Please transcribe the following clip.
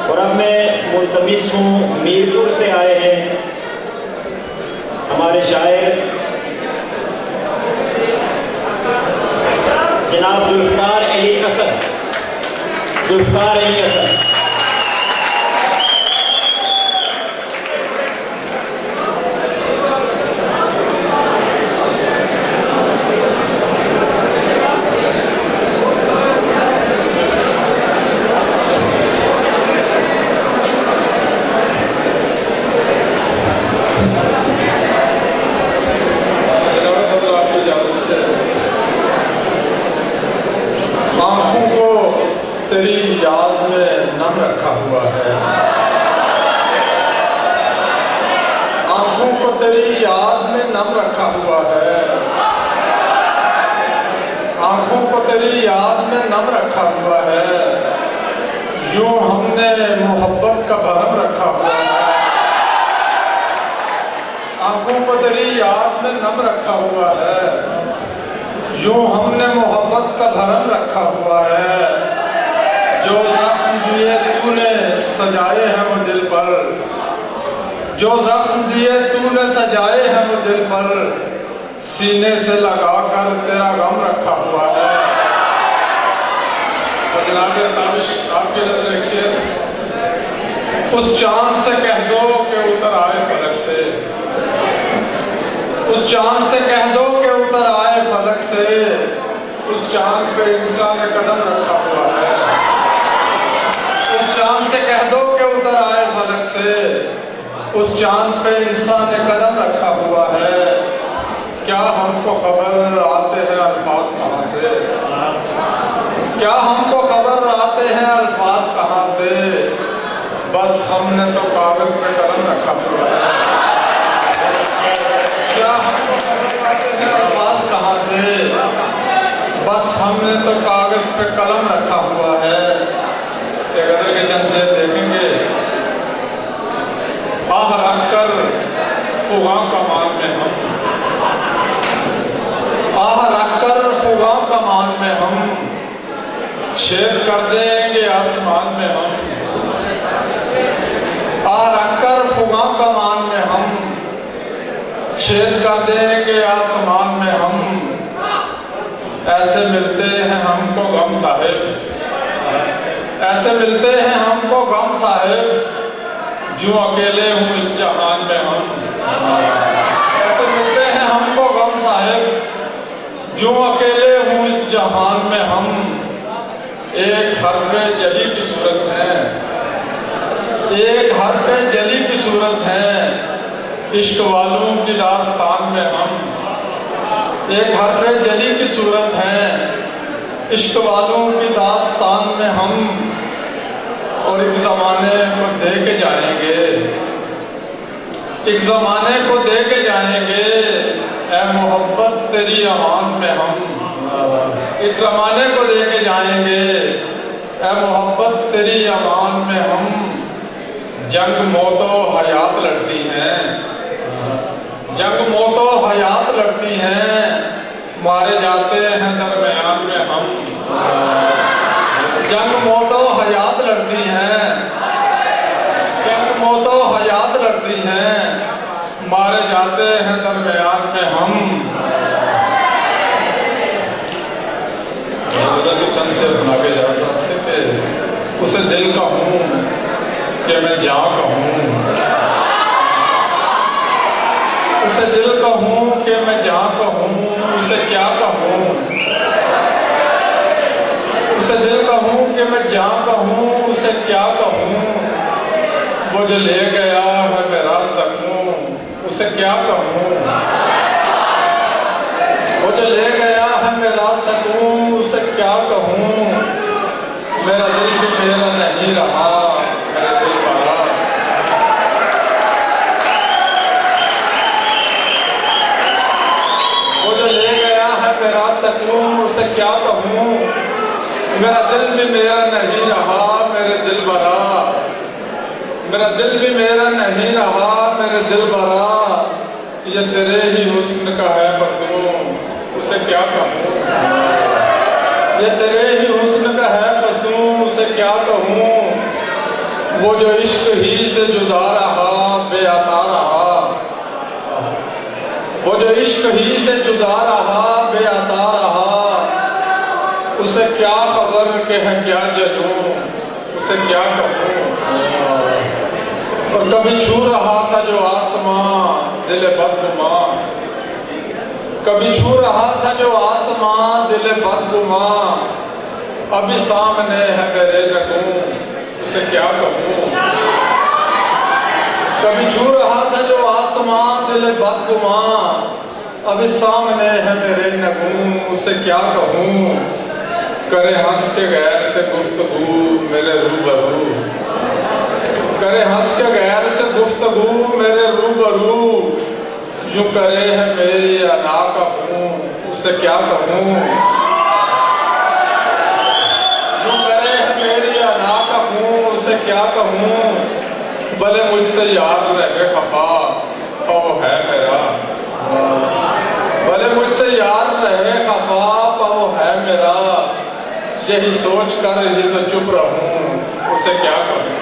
और अब मैं मुल्तमिस हूँ, मीरपुर से आए हैं हमारे शायर जनाब जुल्फ़कार अली असद। जुल्फ़कार अली असद। तेरी याद में नम रखा हुआ है, आंखों को तेरी याद में नम रखा हुआ है, आंखों को तेरी याद में नम रखा हुआ है, यूं हमने मोहब्बत का भरम रखा हुआ है, आंखों को तेरी याद में नम रखा हुआ है, यूं हमने मोहब्बत का भरम रखा हुआ है। जो जख्म दिए तूने सजाए हैं वो दिल पर, जो जख्म दिए तूने सजाए हैं वो दिल पर, सीने से लगा कर तेरा गम रखा हुआ है। आपके नजर एक शेर, उस चांद से कह दो कि उतर आए फलक से, उस चांद से कह दो कि उतर आए फलक से, उस चांद पे इंसान ने कदम रखा हुआ है। उस चांद से कह दो कि उतर आए फलक से, उस चांद पे इंसान ने कदम रखा हुआ है। क्या हमको खबर आते हैं अल्फाज कहाँ से, क्या हमको खबर आते हैं अल्फाज कहाँ से, बस हमने तो कागज पे कलम रखा हुआ है। क्या हमको खबर आते हैं अल्फाज कहाँ से, बस हमने तो कागज पे कलम रखा हुआ है। गदर के चंद शेर देखेंगे। आह रख कर फुगा कमान में हम, आह रख कर फुगा कमान में हम, छेद कर देंगे आसमान में हम, आह रख कर फुगा कमान में हम, छेद कर देंगे आसमान में हम। ऐसे मिलते हैं हमको गम साहिब, ऐसे मिलते हैं हमको गम साहिब, जो अकेले हूँ इस जहान में हम। ऐसे मिलते हैं हमको गम साहिब, जो अकेले हूँ इस जहान में हम। एक हर्फ़े जली की सूरत है, एक हर्फ़े जली की सूरत है, इश्क वालों की दास्तान में हम। एक हर्फ़े जली की सूरत है, इश्क वालों की दास्तान में हम। और एक ज़माने को दे के जाएंगे, एक ज़माने को दे के जाएंगे, ऐ मोहब्बत तेरी अमान में हम। एक ज़माने को दे के जाएंगे, ऐ मोहब्बत तेरी अमान में हम। जंग मौतो हयात लड़ती हैं, जंग मौतो हयात लड़ती हैं, मारे जाते हैं दरमियान में हम। जंग मौतो हयात लड़ती हैं, जंग मौतो हयात लड़ती हैं, मारे जाते हैं दरमियान में हम। चंद शेर सुना के जा सबसे कि उसे दिल का हूँ कि मैं जान का हूँ, उसे दिल का हूँ कि मैं जान का हूँ, उसे क्या कहूँ, उसे दिल का हूँ कि मैं जान का हूँ, उसे क्या कहूँ। वो जो ले गया है मेरा सकूँ, उसे क्या कहूँ। वो जो ले गया है मेरा सकूँ, उसे क्या कहूँ। मेरा दिल भी मेरा नहीं रहा, मेरा दिल भरा। वो जो ले गया है मेरा सकूँ, उसे क्या कहूँ। मेरा दिल भी मेरा नहीं रहा, मेरे दिल भरा। मेरा दिल भी मेरा नहीं रहा, मेरे दिल भरा। ये तेरे ही हुस्न का है फसलों, उसे क्या कहूँ। ये तेरे ही हुस्न का है फसलों, उसे क्या कहूँ। वो जो इश्क ही से जुदा रहा बेअता रहा, वो जो इश्क ही से जुदा रहा बेअता रहा, उसे क्या खबर के है क्या जदूं, उसे क्या कहूं। और कभी छू रहा था जो आसमां दिल बदगुमां, कभी छू रहा था जो आसमां दिल बदगुमां, अभी सामने है मेरे लगूं, उसे क्या कहूं। कभी छू रहा था जो आसमां दिल बदगुमां, अभी सामने है मेरे लगूं, उसे क्या कहूं। करे हंस के गैर से गुफ्तगू मेरे रूबरू, करे हंस के गैर से गुफ्तगू मेरे रूबरू, जो करे है मेरी अना कहूं, उसे क्या कहूं। जो करे है मेरी अना कहूं, उसे क्या कहूं। भले मुझसे यार रहे खफा और वो है मेरा, भले मुझसे यार रहे खफा पर वो है मेरा, यही सोच कर ही तो चुप रहूं, उसे क्या कहूं।